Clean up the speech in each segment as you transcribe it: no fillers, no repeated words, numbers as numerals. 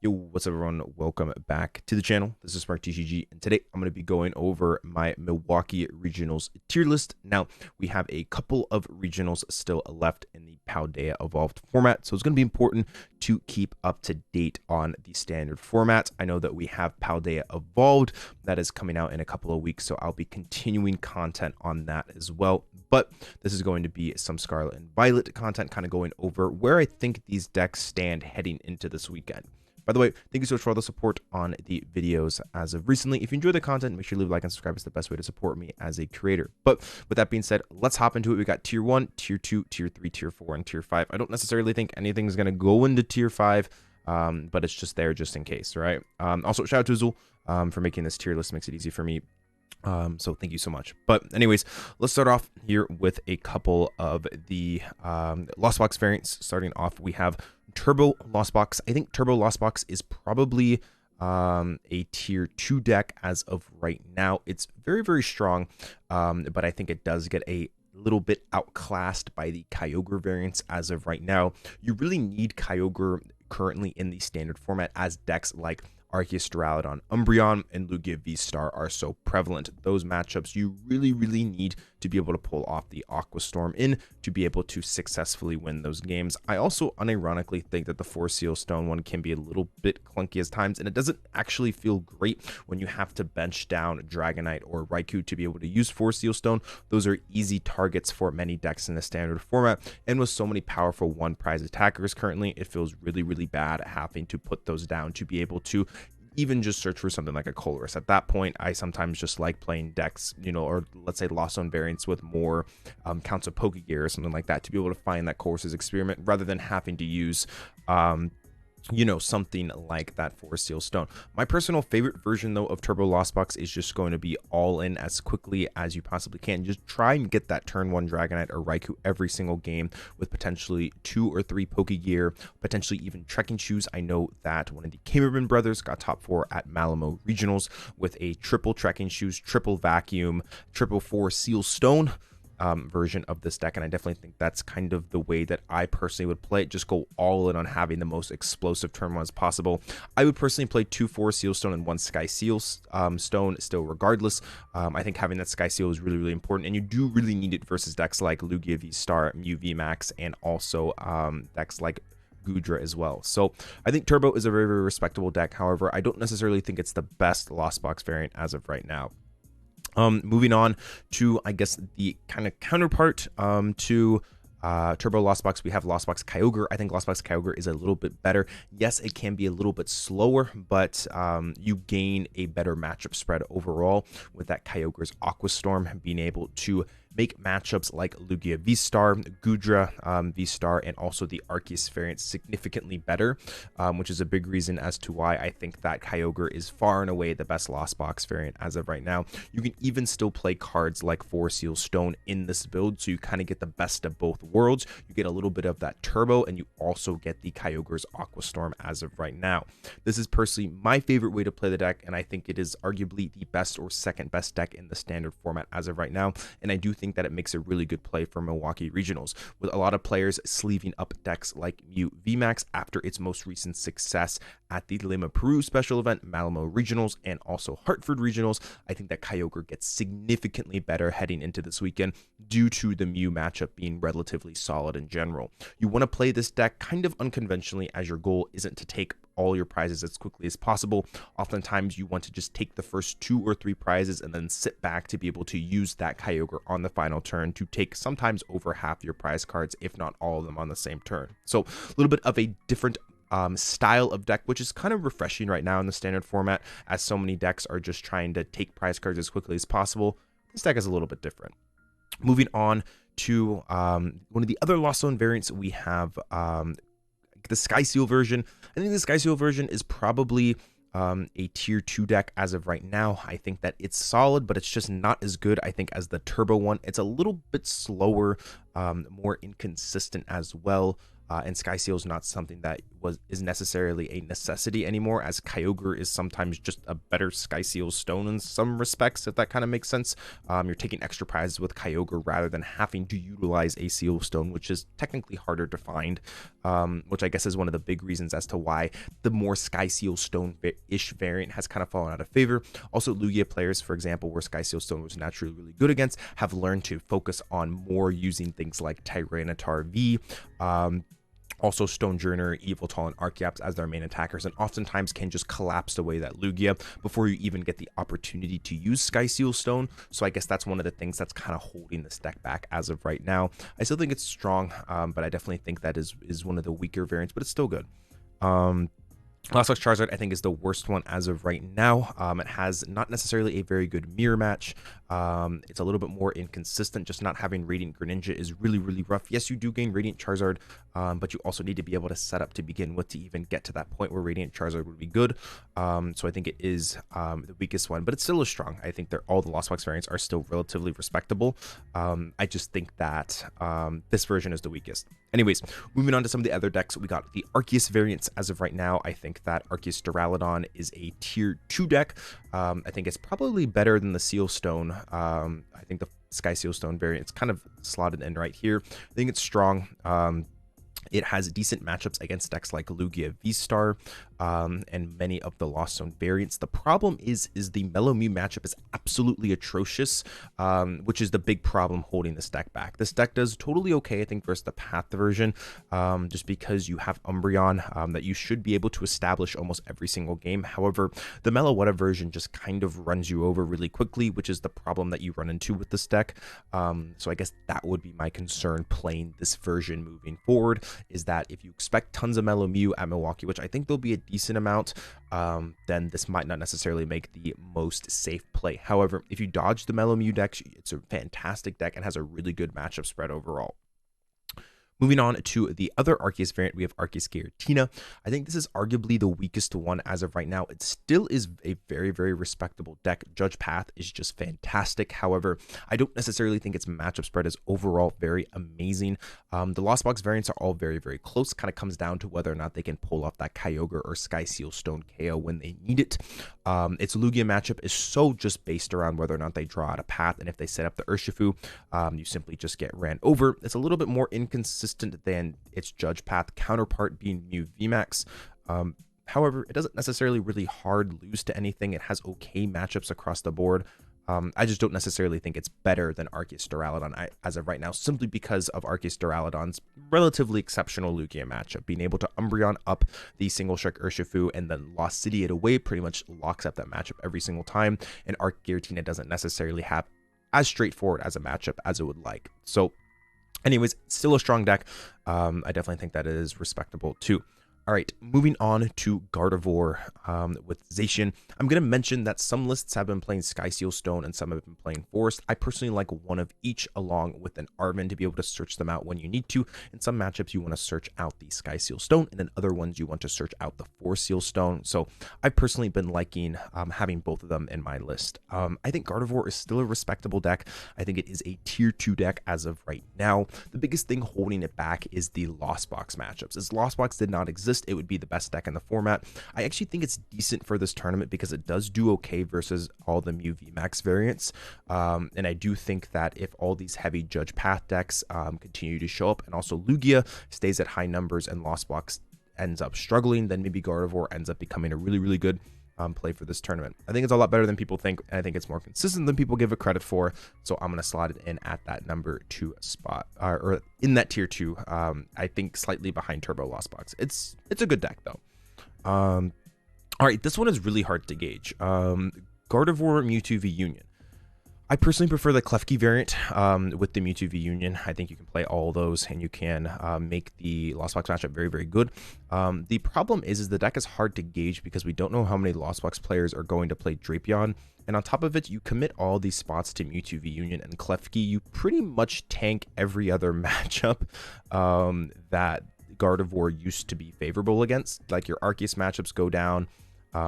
Yo, what's up everyone? Welcome back to the channel. This is Smart TCG, and today I'm going to be going over my Milwaukee regionals tier list. Now, we have a couple of regionals still left in the Paldea Evolved format, so it's going to be important to keep up to date on the standard format. I know that we have Paldea Evolved that is coming out in a couple of weeks, so I'll be continuing content on that as well. But this is going to be some Scarlet and Violet content, kind of going over where I think these decks stand heading into this weekend. By the way, thank you so much for all the support on the videos as of recently. If you enjoy the content, make sure you leave a like and subscribe. It's the best way to support me as a creator. But with that being said, let's hop into it. We got tier 1, tier 2, tier 3, tier 4, and tier 5. I don't necessarily think anything is going to go into tier 5, but it's just there just in case, right? Also, shout out to Zul for making this tier list. Makes it easy for me. So thank you so much. But anyways, let's start off here with a couple of the Lost Box variants. Starting off, we have Turbo Lost Box. I think Turbo Lost Box is probably a tier 2 deck as of right now. It's very, very strong, but I think it does get a little bit outclassed by the Kyogre variants as of right now. You really need Kyogre currently in the standard format, as decks like Arceus, Umbreon, and Lugia VSTAR are so prevalent. Those matchups you really need to be able to pull off the Aqua Storm in to be able to successfully win those games. I also unironically think that the 4 Seal Stone one can be a little bit clunky at times, and it doesn't actually feel great when you have to bench down Dragonite or Raikou to be able to use 4 Seal Stone. Those are easy targets for many decks in the standard format, and with so many powerful one prize attackers currently, it feels really bad having to put those down to be able to even just search for something like a Colress. At that point, I sometimes just like playing decks, you know, or let's say Lost Zone variants with more counts of Pokegear or something like that to be able to find that Colress's experiment rather than having to use you know, something like that 4 Seal Stone. My personal favorite version though of Turbo Lost Box is just going to be all in as quickly as you possibly can. Just try and get that turn 1 Dragonite or Raikou every single game with potentially 2 or 3 Pokegear, potentially even trekking shoes. I know that one of the Cameron brothers got top 4 at Malamo Regionals with a triple trekking shoes, triple vacuum, triple 4 Seal Stone version of this deck, and I definitely think that's kind of the way that I personally would play it. Just go all in on having the most explosive turn 1 as possible. I would personally play 2 4 Seal Stone and 1 Sky Seal Stone still regardless. I think having that Sky Seal is really important, and you do really need it versus decks like Lugia VSTAR, Mew VMAX, and also decks like Goodra as well. So I think Turbo is a very respectable deck. However, I don't necessarily think it's the best Lost Box variant as of right now. Moving on to, I guess, the kind of counterpart to Turbo Lost Box, we have Lost Box Kyogre. I think Lost Box Kyogre is a little bit better. Yes, it can be a little bit slower, but you gain a better matchup spread overall with that Kyogre's Aqua Storm being able to make matchups like Lugia VSTAR, Goodra VSTAR, and also the Arceus variant significantly better, which is a big reason as to why I think that Kyogre is far and away the best Lost Box variant as of right now. You can even still play cards like 4 Seal Stone in this build, so you kind of get the best of both worlds. You get a little bit of that Turbo, and you also get the Kyogre's Aqua Storm as of right now. This is personally my favorite way to play the deck, and I think it is arguably the best or second best deck in the standard format as of right now, and I do think that it makes a really good play for Milwaukee regionals, with a lot of players sleeving up decks like Mew VMAX after its most recent success at the Lima Peru special event, Malamo regionals, and also Hartford regionals. I think that Kyogre gets significantly better heading into this weekend due to the Mew matchup being relatively solid in general. You want to play this deck kind of unconventionally, as your goal isn't to take all your prizes as quickly as possible. Oftentimes you want to just take the first 2 or 3 prizes and then sit back to be able to use that Kyogre on the final turn to take sometimes over half your prize cards, if not all of them on the same turn. So a little bit of a different style of deck, which is kind of refreshing right now in the standard format, as so many decks are just trying to take prize cards as quickly as possible. This deck is a little bit different. Moving on to one of the other Lost Zone variants, we have the Sky Seal version. I think the Sky Seal version is probably a tier 2 deck as of right now. I think that it's solid, but it's just not as good, I think, as the Turbo one. It's a little bit slower, more inconsistent as well. and Sky Seal is not something that is necessarily a necessity anymore, as Kyogre is sometimes just a better Sky Seal stone in some respects, if that kind of makes sense. You're taking extra prizes with Kyogre rather than having to utilize a Seal stone, which is technically harder to find, which I guess is one of the big reasons as to why the more Sky Seal stone-ish variant has kind of fallen out of favor. Also, Lugia players, for example, where Sky Seal stone was naturally really good against, have learned to focus on more using things like Tyranitar V, also Stonejourner, Yveltal, and Arceus as their main attackers, and oftentimes can just collapse away that Lugia before you even get the opportunity to use Sky Seal Stone. So I guess that's one of the things that's kind of holding this deck back as of right now. I still think it's strong, but I definitely think that is one of the weaker variants, but it's still good. Last Box Charizard, I think, is the worst one as of right now. It has not necessarily a very good mirror match. It's a little bit more inconsistent. Just not having Radiant Greninja is really, really rough. Yes, you do gain Radiant Charizard, but you also need to be able to set up to begin with to even get to that point where Radiant Charizard would be good. So I think it is the weakest one, but it still is strong. I think all the Lost Box variants are still relatively respectable. I just think that this version is the weakest. Anyways, moving on to some of the other decks, we got the Arceus variants as of right now. I think that Arceus Duraludon is a tier 2 deck. I think it's probably better than the Seal Stone. I think the Sky Seal Stone variant is kind of slotted in right here. I think it's strong. It has decent matchups against decks like Lugia VSTAR and many of the Lost Zone variants. The problem is the Melo Mew matchup is absolutely atrocious, which is the big problem holding this deck back. This deck does totally okay, I think, versus the Path version, just because you have Umbreon that you should be able to establish almost every single game. However, the Meloetta version just kind of runs you over really quickly, which is the problem that you run into with this deck. So I guess that would be my concern playing this version moving forward, is that if you expect tons of Melo Mew at Milwaukee, which I think there'll be a decent amount, then this might not necessarily make the most safe play. However, if you dodge the Melo Mew deck, it's a fantastic deck and has a really good matchup spread overall. Moving on to the other Arceus variant, we have Arceus Giratina. I think this is arguably the weakest one as of right now. It still is a very, very respectable deck. Judge Path is just fantastic. However, I don't necessarily think its matchup spread is overall very amazing. The Lost Box variants are all very, very close. Kind of comes down to whether or not they can pull off that Kyogre or Sky Seal Stone KO when they need it. Its Lugia matchup is so just based around whether or not they draw out a path, and if they set up the Urshifu, you simply just get ran over. It's a little bit more inconsistent than its Judge Path counterpart being Mew VMAX. However, it doesn't necessarily really hard lose to anything. It has okay matchups across the board. I just don't necessarily think it's better than Arceus Duraludon as of right now, simply because of Arceus Duraludon's relatively exceptional Lugia matchup. Being able to Umbreon up the single strike Urshifu and then Lost City it away pretty much locks up that matchup every single time, and Arceus Giratina doesn't necessarily have as straightforward as a matchup as it would like. So anyways, still a strong deck. I definitely think that it is respectable too. All right, moving on to Gardevoir with Zacian. I'm going to mention that some lists have been playing Sky Seal Stone and some have been playing Forest. I personally like one of each along with an Arven to be able to search them out when you need to. In some matchups, you want to search out the Sky Seal Stone, and in other ones, you want to search out the Forest Seal Stone. So I've personally been liking having both of them in my list. I think Gardevoir is still a respectable deck. I think it is a tier 2 deck as of right now. The biggest thing holding it back is the Lost Box matchups. As Lost Box did not exist, it would be the best deck in the format. I actually think it's decent for this tournament because it does do okay versus all the Mew VMAX variants. And I do think that if all these heavy Judge Path decks continue to show up, and also Lugia stays at high numbers and Lost Box ends up struggling, then maybe Gardevoir ends up becoming a really, really good play for this tournament. I think it's a lot better than people think, and I think it's more consistent than people give it credit for. So I'm going to slot it in at that number 2 spot, or in that tier 2. I think slightly behind Turbo Lost Box. It's a good deck though. All right, this one is really hard to gauge. Gardevoir Mewtwo V Union. I personally prefer the Klefki variant with the Mewtwo V Union. I think you can play all those and you can make the Lost Box matchup very, very good. The problem is the deck is hard to gauge because we don't know how many Lost Box players are going to play Drapion. And on top of it, you commit all these spots to Mewtwo V Union and Klefki. You pretty much tank every other matchup that Gardevoir used to be favorable against. Like your Arceus matchups go down.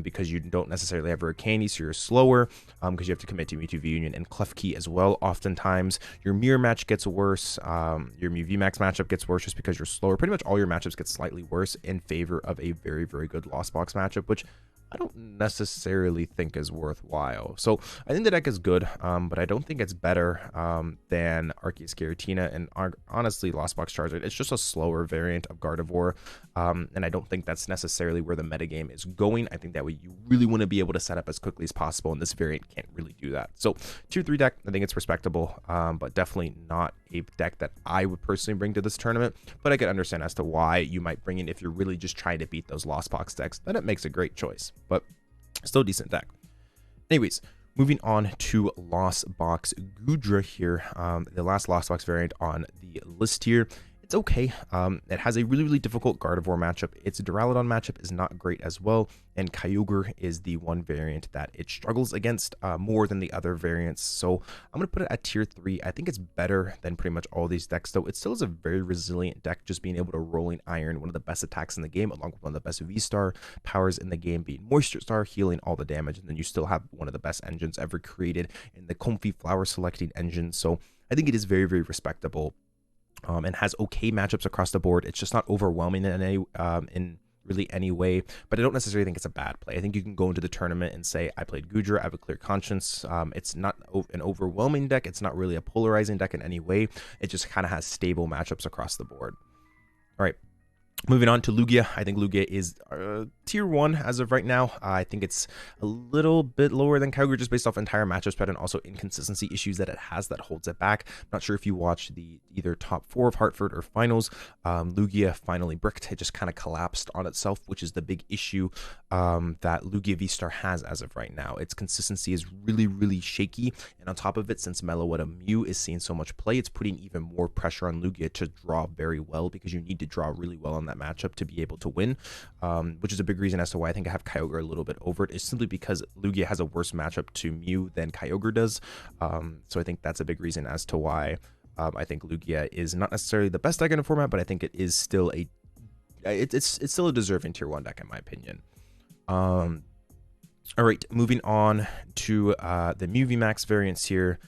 because you don't necessarily have rare candy, so you're slower, because you have to commit to Mewtwo V Union and Klefki as well. Oftentimes, your mirror match gets worse, your Mew VMAX matchup gets worse just because you're slower. Pretty much all your matchups get slightly worse in favor of a very, very good Lost Box matchup, which I don't necessarily think is worthwhile. So I think the deck is good, but I don't think it's better than Arceus Giratina and honestly Lost Box Charizard. It's just a slower variant of Gardevoir, and I don't think that's necessarily where the metagame is going. I think that way you really want to be able to set up as quickly as possible, and this variant can't really do that. So tier 3 deck, I think it's respectable, but definitely not a deck that I would personally bring to this tournament, but I can understand as to why you might bring it if you're really just trying to beat those Lost Box decks. Then it makes a great choice, but still a decent deck. Anyways, moving on to Lost Box Goodra here, the last Lost Box variant on the list here. It's okay. It has a really, really difficult Gardevoir matchup. Its Duraludon matchup is not great as well, and Kyogre is the one variant that it struggles against more than the other variants. So I'm going to put it at tier 3. I think it's better than pretty much all these decks, though. It still is a very resilient deck, just being able to Rolling Iron, one of the best attacks in the game, along with one of the best VSTAR powers in the game, being Moisture Star, healing all the damage, and then you still have one of the best engines ever created in the Comfy Flower Selecting engine. So I think it is very, very respectable. And has okay matchups across the board. It's just not overwhelming in really any way, but I don't necessarily think it's a bad play. I think you can go into the tournament and say, I played Goodra, I have a clear conscience. It's not an overwhelming deck. It's not really a polarizing deck in any way. It just kind of has stable matchups across the board. All right. Moving on to Lugia, I think Lugia is tier 1 as of right now. I think it's a little bit lower than Kyogre just based off entire matchup spread and also inconsistency issues that it has that holds it back. I'm not sure if you watched the either top 4 of Hartford or finals. Lugia finally bricked. It just kind of collapsed on itself, which is the big issue that Lugia VSTAR has as of right now. Its consistency is really, really shaky. And on top of it, since Meloetta Mew is seeing so much play, it's putting even more pressure on Lugia to draw very well because you need to draw really well on that matchup to be able to win, which is a big reason as to why I think I have Kyogre a little bit over it. Is simply because Lugia has a worse matchup to Mew than Kyogre does, so I think that's a big reason as to why I think Lugia is not necessarily the best deck in the format, but I think it is still it's still a deserving tier 1 deck in my opinion. All right, moving on to the Mew VMAX variants here.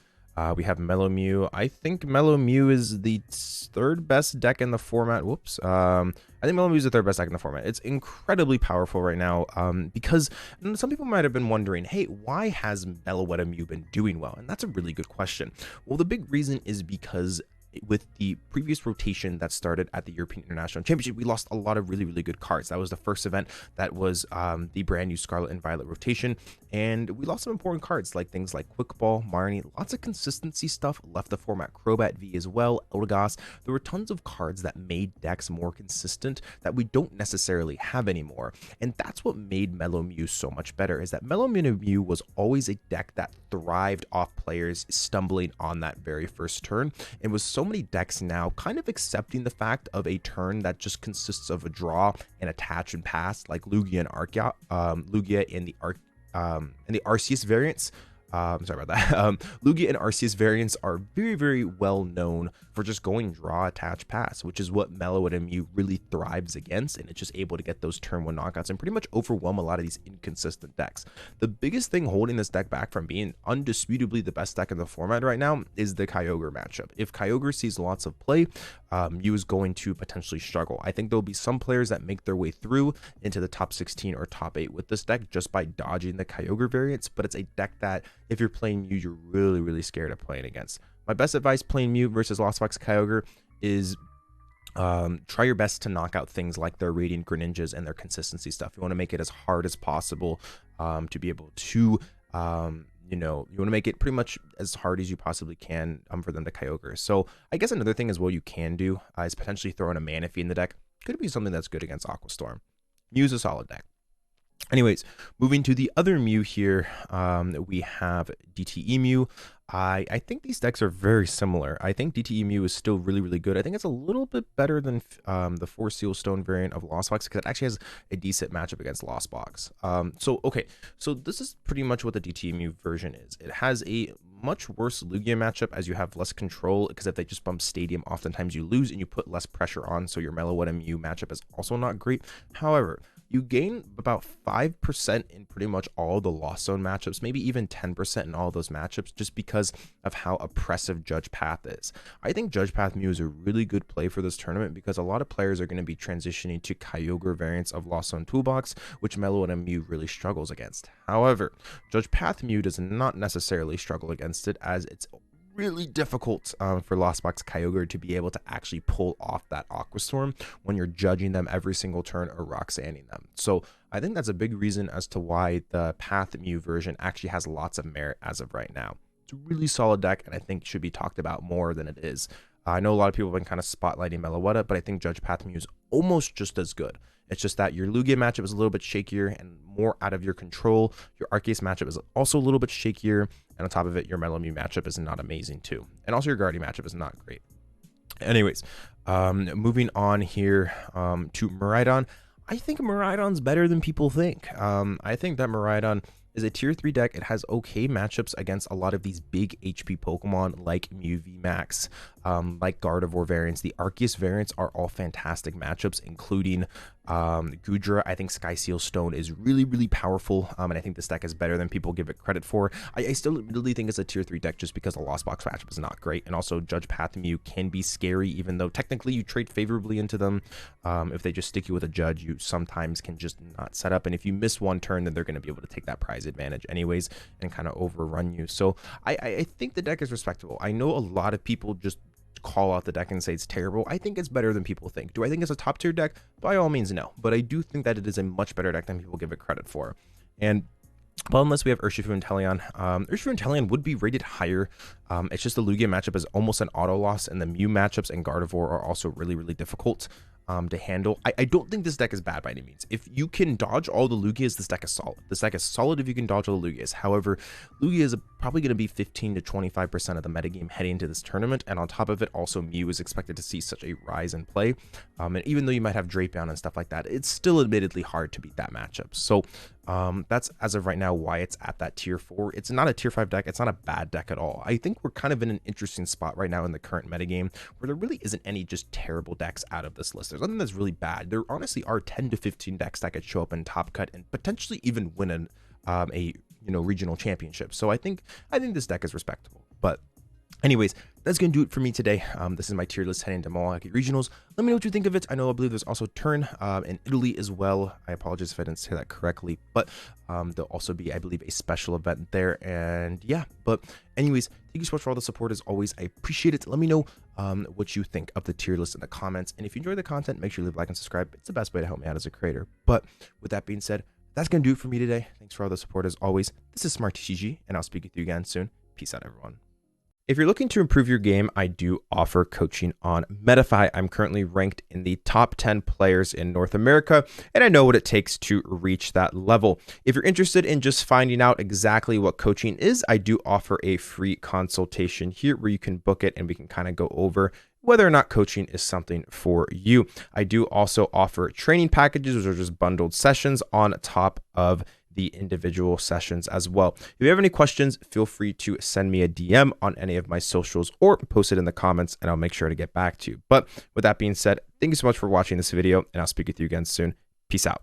We have Melo Mew. I think Melo Mew is the 3rd best deck in the format. Whoops. I think Melo Mew is the 3rd best deck in the format. It's incredibly powerful right now because some people might have been wondering, hey, why has Meloetta Mew been doing well? And that's a really good question. Well, the big reason is because with the previous rotation that started at the European International Championship, we lost a lot of really, really good cards. That was the first event that was the brand new Scarlet and Violet rotation, and we lost some important cards like things like Quick Ball, Marnie, lots of consistency stuff, left the format Crobat V as well, Eldegoss. There were tons of cards that made decks more consistent that we don't necessarily have anymore, and that's what made Melo Mew so much better, is that Melo Mew was always a deck that thrived off players stumbling on that very first turn, and was so many decks now kind of accepting the fact of a turn that just consists of a draw and attach and pass, like Lugia and Lugia in the Arceus variants. Sorry about that. Lugia and Arceus variants are very, very well known for just going draw, attach, pass, which is what Meloetta Mew really thrives against, and it's just able to get those turn 1 knockouts and pretty much overwhelm a lot of these inconsistent decks. The biggest thing holding this deck back from being undisputably the best deck in the format right now is the Kyogre matchup. If Kyogre sees lots of play, Mew is going to potentially struggle. I think there'll be some players that make their way through into the top 16 or top 8 with this deck just by dodging the Kyogre variants, but it's a deck that if you're playing Mew, you're really, really scared of playing against. My best advice playing Mew versus Lost Box Kyogre is try your best to knock out things like their Radiant Greninjas and their consistency stuff. You want to make it as hard as possible to be able to, you know, you want to make it pretty much as hard as you possibly can for them to Kyogre. So I guess another thing as well you can do is potentially throw in a Manaphy in the deck. Could be something that's good against Aqua Storm. Mew's a solid deck. Anyways, moving to the other Mew here, we have DTE Mew. I think these decks are very similar. I think DTE Mew is still really, really good. I think it's a little bit better than the 4 Seal Stone variant of Lost Box because it actually has a decent matchup against Lost Box. Okay, so this is pretty much what the DTE Mew version is. It has a much worse Lugia matchup as you have less control, because if they just bump Stadium, oftentimes you lose and you put less pressure on, so your Meloetta Mew matchup is also not great. However, you gain about 5% in pretty much all the Lost Zone matchups, maybe even 10% in all those matchups, just because of how oppressive Judge Path is. I think Judge Path Mew is a really good play for this tournament because a lot of players are going to be transitioning to Kyogre variants of Lost Zone Toolbox, which Meloetta Mew really struggles against. However, Judge Path Mew does not necessarily struggle against it, as it's really difficult for Lost Box Kyogre to be able to actually pull off that Aqua Storm when you're judging them every single turn or Roxanning them. So I think that's a big reason as to why the Path Mew version actually has lots of merit as of right now. It's a really solid deck, and I think should be talked about more than it is. I know a lot of people have been kind of spotlighting Meloetta, but I think Judge Path Mew is almost just as good. It's just that your Lugia matchup is a little bit shakier and more out of your control. Your Arceus matchup is also a little bit shakier. And on top of it, your Melo Mew matchup is not amazing too. And also your Gardevoir matchup is not great. Anyways, moving on here to Miraidon. I think Miraidon's better than people think. I think that Miraidon is a tier 3 deck. It has okay matchups against a lot of these big HP Pokemon like Mew VMAX, like Gardevoir variants. The Arceus variants are all fantastic matchups, including Goodra. I think Sky Seal Stone is really, really powerful, and I think this deck is better than people give it credit for. I still really think it's a tier 3 deck just because the Lost Box matchup is not great, and also Judge Path Mew can be scary, even though technically you trade favorably into them. If they just stick you with a Judge, you sometimes can just not set up, and if you miss one turn, then they're going to be able to take that prize advantage anyways and kind of overrun you. So I think the deck is respectable. I know a lot of people just call out the deck and say it's terrible. I think it's better than people think. Do I think it's a top tier deck? By all means, no. But I do think that it is a much better deck than people give it credit for. And well, unless we have Urshifu and Teleon. Urshifu and Teleon would be rated higher. It's just the Lugia matchup is almost an auto loss, and the Mew matchups and Gardevoir are also really, really difficult to handle. I don't think this deck is bad by any means. If you can dodge all the Lugias, this deck is solid. This deck is solid if you can dodge all the Lugias. However, Lugia is probably going to be 15 to 25% of the metagame heading into this tournament, and on top of it, also Mew is expected to see such a rise in play. And even though you might have Drapion and stuff like that, it's still admittedly hard to beat that matchup. So that's as of right now why it's at that tier 4. It's not a tier 5 deck. It's not a bad deck at all. I think we're kind of in an interesting spot right now in the current metagame where there really isn't any just terrible decks out of this list. There's nothing that's really bad. There honestly are 10 to 15 decks that could show up in Top Cut and potentially even win a regional championship. So I think this deck is respectable. But anyways, that's going to do it for me today. This is my tier list heading to Milwaukee Regionals. Let me know what you think of it. I believe there's also Turn in Italy as well. I apologize if I didn't say that correctly, but there'll also be, I believe, a special event there. And yeah, but anyways, thank you so much for all the support as always. I appreciate it. Let me know what you think of the tier list in the comments. And if you enjoy the content, make sure you leave a like and subscribe. It's the best way to help me out as a creator. But with that being said, that's going to do it for me today. Thanks for all the support as always. This is Smart TCG, and I'll speak with you again soon. Peace out, everyone. If you're looking to improve your game, I do offer coaching on Metafy. I'm currently ranked in the top 10 players in North America, and I know what it takes to reach that level. If you're interested in just finding out exactly what coaching is, I do offer a free consultation here where you can book it and we can kind of go over whether or not coaching is something for you. I do also offer training packages, which are just bundled sessions on top of the individual sessions as well. If you have any questions, feel free to send me a DM on any of my socials or post it in the comments and I'll make sure to get back to you. But with that being said, thank you so much for watching this video and I'll speak with you again soon. Peace out.